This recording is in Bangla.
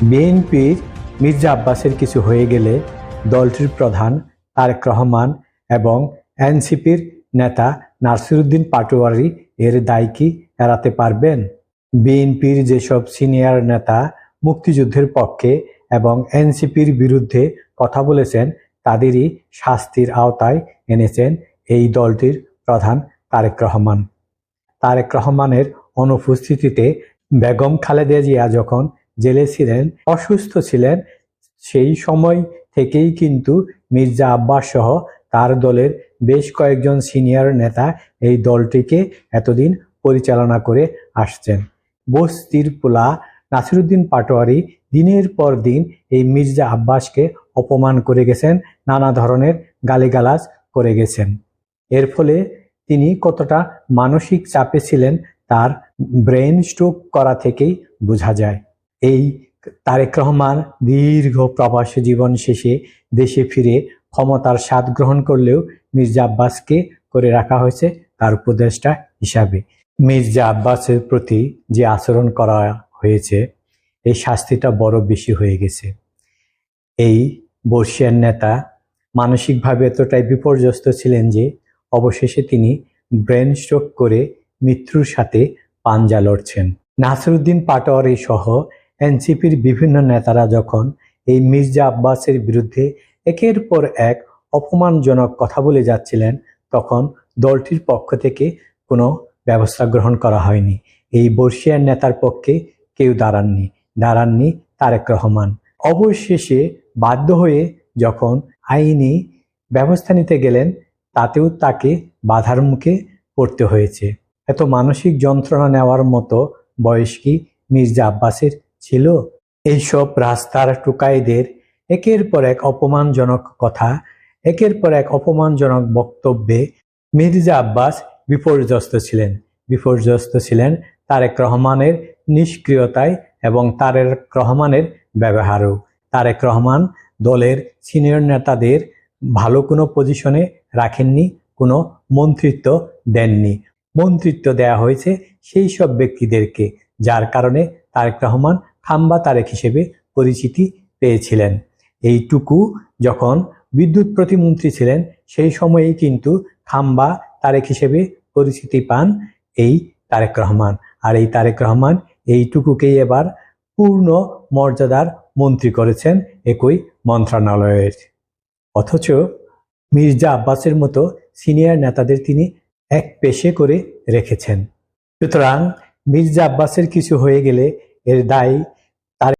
বিএনপির মির্জা আব্বাসের কিছু হয়ে গেলে দলটির প্রধান তারেক রহমান এবং এনসিপির নেতা নাসিরুদ্দিন পাটোয়ারি এর দায় কি এড়াতে পারবেন? বিএনপির যেসব সিনিয়র নেতা মুক্তিযুদ্ধের পক্ষে এবং এনসিপির বিরুদ্ধে কথা বলেছেন তাদেরই শাস্তির আওতায় এনেছেন এই দলটির প্রধান তারেক রহমান। তারেক রহমানের অনুপস্থিতিতে বেগম খালেদা জিয়া যখন জেলে ছিলেন, অসুস্থ ছিলেন, সেই সময় থেকেই কিন্তু মির্জা আব্বাস সহ তার দলের বেশ কয়েকজন সিনিয়র নেতা এই দলটিকে এতদিন পরিচালনা করে আসছেন। বস্তির পোলা নাসিরুদ্দিন পাটোয়ারি দিনের পর দিন এই মির্জা আব্বাসকে অপমান করে গেছেন, নানা ধরনের গালিগালাজ করে গেছেন। এর ফলে তিনি কতটা মানসিক চাপে ছিলেন তার ব্রেন স্ট্রোক করা থেকেই বোঝা যায়। এই তারেক রহমান দীর্ঘ প্রবাসী জীবন শেষে দেশে ফিরে ক্ষমতার স্বাদ গ্রহণ করলেও মির্জা আব্বাসকে করে রাখা হয়েছে তার উপদেষ্টা হিসাবে। মির্জা আব্বাসের প্রতি যে আচরণ করা হয়েছে, এই শাস্তিটা বড় বেশি হয়ে গেছে। এই বর্ষিয়ান নেতা মানসিকভাবে এতটাই বিপর্যস্ত ছিলেন যে অবশেষে তিনি ব্রেন স্ট্রোক করে মৃত্যুর সাথে পাঞ্জা লড়ছেন। নাসিরুদ্দিন পাটোয়ারি সহ এনসিপির বিভিন্ন নেতারা যখন এই মির্জা আব্বাসের বিরুদ্ধে একের পর এক অপমানজনক কথা বলে যাচ্ছিলেন, তখন দলটির পক্ষ থেকে কোনো ব্যবস্থা গ্রহণ করা হয়নি। এই বর্ষিয়ান নেতার পক্ষে কেউ দাঁড়াননি তারেক রহমান। অবশেষে বাধ্য হয়ে যখন আইনি ব্যবস্থা নিতে গেলেন, তাতেও তাকে বাধার মুখে পড়তে হয়েছে। এত মানসিক যন্ত্রণা নেওয়ার মতো বয়স কি মির্জা আব্বাসের ছিল? এইসব রাস্তার টুকাইদের একের পর এক অপমানজনক কথা, একের পর এক অপমানজনক বক্তব্যে মির্জা আব্বাস বিপর্যস্ত ছিলেন তারেক রহমানের নিষ্ক্রিয়তায় এবং তারেক রহমানের ব্যবহারও। তারেক রহমান দলের সিনিয়র নেতাদের ভালো কোনো পজিশনে রাখেননি, কোনো মন্ত্রিত্ব দেননি। মন্ত্রিত্ব দেয়া হয়েছে সেই সব ব্যক্তিদেরকে, যার কারণে তারেক রহমান খাম্বা তারেক হিসেবে পরিচিতি পেয়েছিলেন। এইটুকু যখন বিদ্যুৎ প্রতিমন্ত্রী ছিলেন, সেই সময়েই কিন্তু খাম্বা তারেক হিসেবে পরিচিতি পান এই তারেক রহমান। আর এই তারেক রহমান এইটুকুকেই এবার পূর্ণ মর্যাদার মন্ত্রী করেছেন একই মন্ত্রণালয়ের। অথচ মির্জা আব্বাসের মতো সিনিয়র নেতাদের তিনি এক পেশে করে রেখেছেন। সুতরাং মির্জা আব্বাসের কিছু হয়ে গেলে এর দায়